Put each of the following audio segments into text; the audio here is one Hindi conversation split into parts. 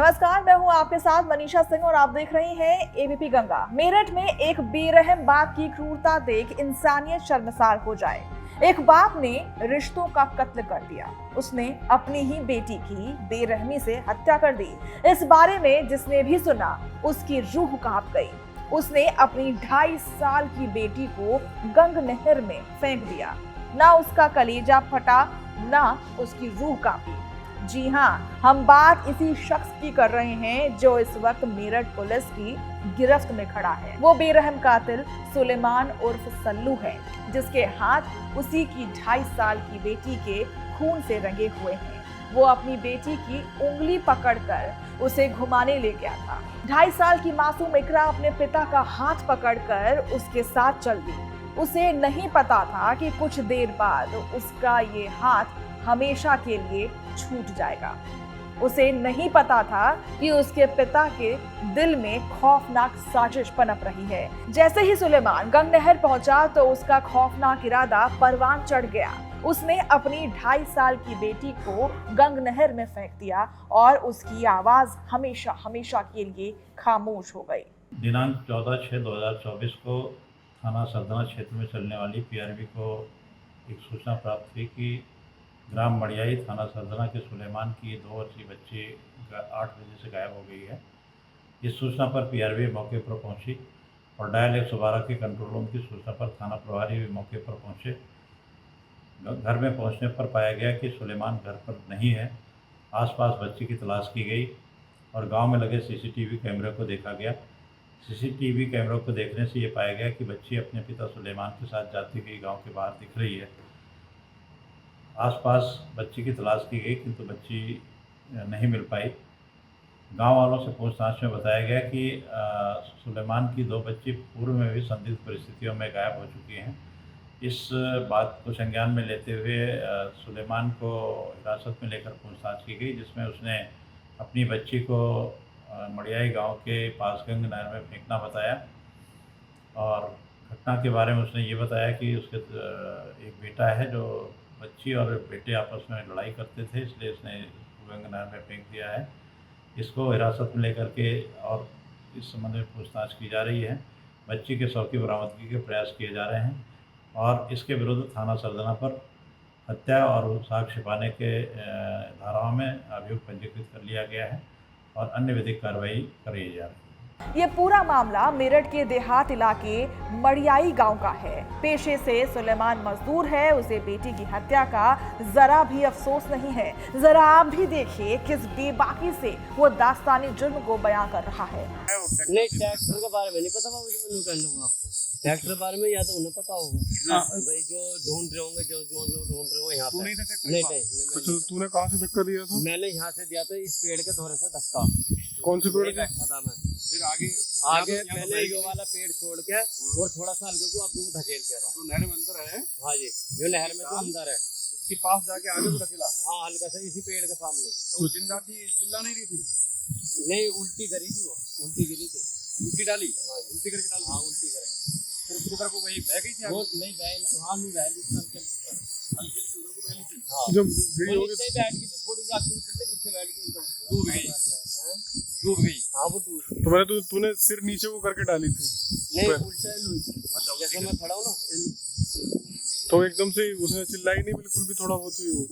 नमस्कार, मैं हूं आपके साथ मनीषा सिंह और आप देख रहे हैं एबीपी गंगा। मेरठ में एक बेरहम बाप की क्रूरता देख इंसानियत शर्मसार हो जाए। एक बाप ने रिश्तों का कत्ल कर दिया। उसने अपनी ही बेटी की बेरहमी से हत्या कर दी। इस बारे में जिसने भी सुना उसकी रूह कांप गई। उसने अपनी 2.5 साल की बेटी को गंग नहर में फेंक दिया। ना उसका कलेजा फटा, ना उसकी रूह कांपी। जी हाँ, हम बात इसी शख्स की कर रहे हैं जो इस वक्त मेरठ पुलिस की गिरफ्त में खड़ा है। वो बेरहम कातिल सुलेमान उर्फ सल्लू है, जिसके हाथ उसी की 2.5 साल की बेटी के खून से रंगे हुए हैं। वो अपनी बेटी की उंगली पकड़कर उसे घुमाने ले गया था। 2.5 साल की मासूम इकरा अपने पिता का हाथ पकड़कर उसके साथ चल दी। उसे नहीं पता था कि कुछ देर बाद उसका ये हाथ हमेशा के लिए छूट जाएगा। उसे नहीं पता था कि उसके पिता के दिल में खौफनाक साजिश पनप रही है। जैसे ही सुलेमान गंग नहर पहुंचा तो उसका खौफनाक इरादा परवान चढ़ गया। उसने अपनी 2.5 साल की बेटी को गंग नहर में फेंक दिया और उसकी आवाज हमेशा हमेशा के लिए खामोश हो गई। दिनांक 14/6/2024 को थाना सरदना क्षेत्र में चलने वाली पीआरबी को एक सूचना प्राप्त हुई कि ग्राम मड़ियाई थाना सरदना के सुलेमान की 2 वर्षीय बच्ची 8 बजे से गायब हो गई है। इस सूचना पर पीआरबी मौके पर पहुंची और डायल 112 के कंट्रोल रूम की सूचना पर थाना प्रभारी भी मौके पर पहुंचे। घर में पहुंचने पर पाया गया कि सुलेमान घर पर नहीं है। आसपास बच्ची की तलाश की गई और गांव में लगे सीसीटीवी कैमरे को देखा गया। सीसीटीवी कैमरों को देखने से ये पाया गया कि बच्ची अपने पिता सुलेमान के साथ जाती हुई गांव के बाहर दिख रही है। आसपास बच्ची की तलाश की गई किंतु बच्ची नहीं मिल पाई। गांव वालों से पूछताछ में बताया गया कि सुलेमान की 2 बच्ची पूर्व में भी संदिग्ध परिस्थितियों में गायब हो चुकी हैं। इस बात को संज्ञान में लेते हुए सुलेमान को हिरासत में लेकर पूछताछ की गई, जिसमें उसने अपनी बच्ची को मड़ियाई गांव के पास गंग नहर में फेंकना बताया और घटना के बारे में उसने ये बताया कि उसके एक बेटा है जो बच्ची और बेटे आपस में लड़ाई करते थे, इसलिए उसने गंग नहर में फेंक दिया है। इसको हिरासत में लेकर के और इस संबंध में पूछताछ की जा रही है। बच्ची के शव की बरामदगी के प्रयास किए जा रहे हैं और इसके विरुद्ध थाना सरदना पर हत्या और साक्ष्य छिपाने के धाराओं में अभियोग पंजीकृत कर लिया गया है और अन्य विधिक कार्रवाई करी जा रही है। ये पूरा मामला मेरठ के देहात इलाके मड़ियाई गांव का है। पेशे से सुलेमान मजदूर है। उसे बेटी की हत्या का जरा भी अफसोस नहीं है। जरा आप भी देखिए किस बेबाकी से वो दास्तानी जुर्म को बयां कर रहा है। नहीं, ट्रैक्टर के बारे में नहीं पता बाबू जी, मैं कर लूंगा आपको। ट्रैक्टर के बारे में या तो उन्हें पता होगा भाई, जो ढूंढ रहे होंगे, जो ढूंढ रहे हो यहाँ पे। नहीं, तूने कहाँ से धक्का दिया था? मैंने यहाँ से दिया था, इस पेड़ के धोरे से धक्का। कौन से पेड़? बैठा था मैं, फिर आगे मैंने ये वाला पेड़ छोड़ के और थोड़ा सा हल्के को आपको धकेल के रहा। तो नहर में अंदर है? हाँ जी, जो नहर में तो अंदर है, इसके पास जाके आगे को धकेला? हाँ, हल्का सा इसी पेड़ के सामने। तो जिंदा थी, चिल्ला नहीं रही थी? नहीं, उल्टी करी थी वो, उल्टी गिरी थी। उल्टी डाली? उल्टी करके डाली? हाँ, उल्टी करी। फिर उसकी तरफ वही बह गई थी? वो नहीं बह, वहाँ नहीं बह ली, हल्की उधर को बह ली थी? हाँ, जब गई होगी बैठ गई थी, थोड़ी जाके नीचे बैठ गई, डूब गई? डूब गई? हाँ, वो डूब गई। तो मैंने तूने सिर नीचे को करके डाली थी? नहीं, उल्टा लुई। जैसे मैं खड़ा हूँ ना, तो एकदम से उसने चिल्लाई नहीं बिल्कुल भी? थोड़ा बहुत भी वो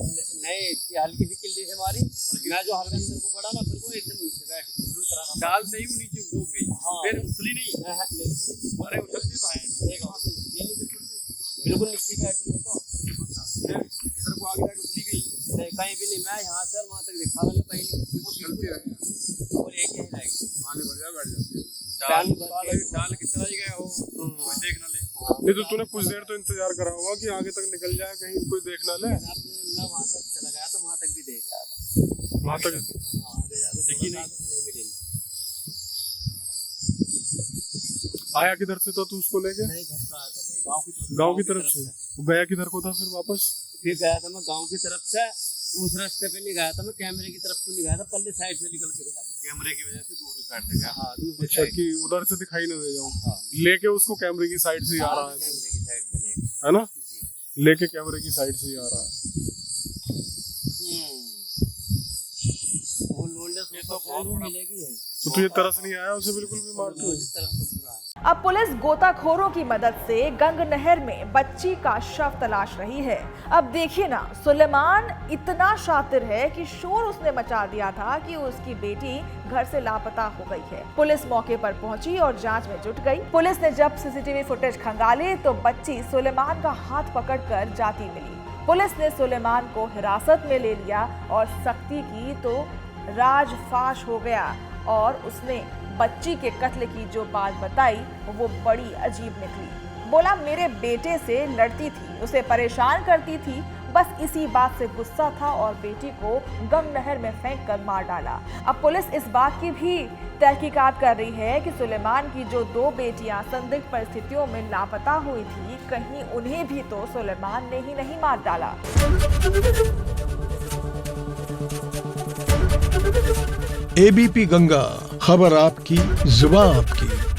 नहीं, हल्की सी किल्ली से मारी। मैं जो हल्का अंदर को पड़ा ना, फिर वो एकदम नीचे बैठ गई। डाल से ही वो नीचे डूब गई? हाँ, फिर उछली नहीं? अरे उछलती तो है बिल्कुल नीचे बैठ गई। तो फिर इधर को आगे जाके उछली गई? नहीं, कहीं भी नहीं। मैं यहाँ से वहाँ तक देखा, मैंने कहीं नहीं। वो चलती है और एक यही रहेगी, आगे बढ़ जाए, बैठ जाती है। डाल कितना ही गया हो, कोई देख ना ले। नहीं तो तूने कुछ देर तो इंतजार करा होगा कि आगे तक निकल जाए, कहीं कोई देख ना ले। मैं वहाँ तक चला गया तो वहाँ तक भी देख आया था। वहाँ तक आगे जाकर देखी नहीं मिली। आया किधर से था तू उसको लेके? नहीं, घर से आया था, गांव की तरफ से। वो गया किधर को था फिर वापस? फिर गया था मैं गांव की तरफ से। उस रास्ते पे नहीं गया था मैं, कैमरे की तरफ को नहीं गया था, पल्ले साइड से निकल के गया था। कैमरे की वजह से दूसरी साइड से गया? हाँ, दूसरी अच्छा, कि उधर से दिखाई ना दे जाऊं। हाँ, लेके उसको कैमरे की साइड से ही आ रहा है, कैमरे की साइड से है ना? लेके कैमरे की साइड से ही आ रहा है। वो लोंडे मिलेगी यही। तो तुझे तरस नहीं आया उसे बिल्कुल भी मारते हुए? इस तरह से पूरा अब पुलिस गोताखोरों की मदद से गंग नहर में बच्ची का शव तलाश रही है। अब देखिए ना, सुलेमान इतना शातिर है कि शोर उसने मचा दिया था कि उसकी बेटी घर से लापता हो गई है। पुलिस मौके पर पहुंची और जांच में जुट गई। पुलिस ने जब सीसीटीवी फुटेज खंगाले तो बच्ची सुलेमान का हाथ पकड़कर जाती मिली। पुलिस ने सुलेमान को हिरासत में ले लिया और सख्ती की तो राजफाश हो गया और उसने बच्ची के कत्ल की जो बात बताई वो बड़ी अजीब निकली। बोला मेरे बेटे से लड़ती थी, उसे परेशान करती थी, बस इसी बात से गुस्सा था और बेटी को गंग नहर में फेंक कर मार डाला। अब पुलिस इस बात की भी तहकीकात कर रही है कि सुलेमान की जो 2 बेटियां संदिग्ध परिस्थितियों में लापता हुई थी, कहीं उन्हें भी तो सुलेमान ने ही नहीं मार डाला। एबीपी गंगा, खबर आपकी, जुबान आपकी।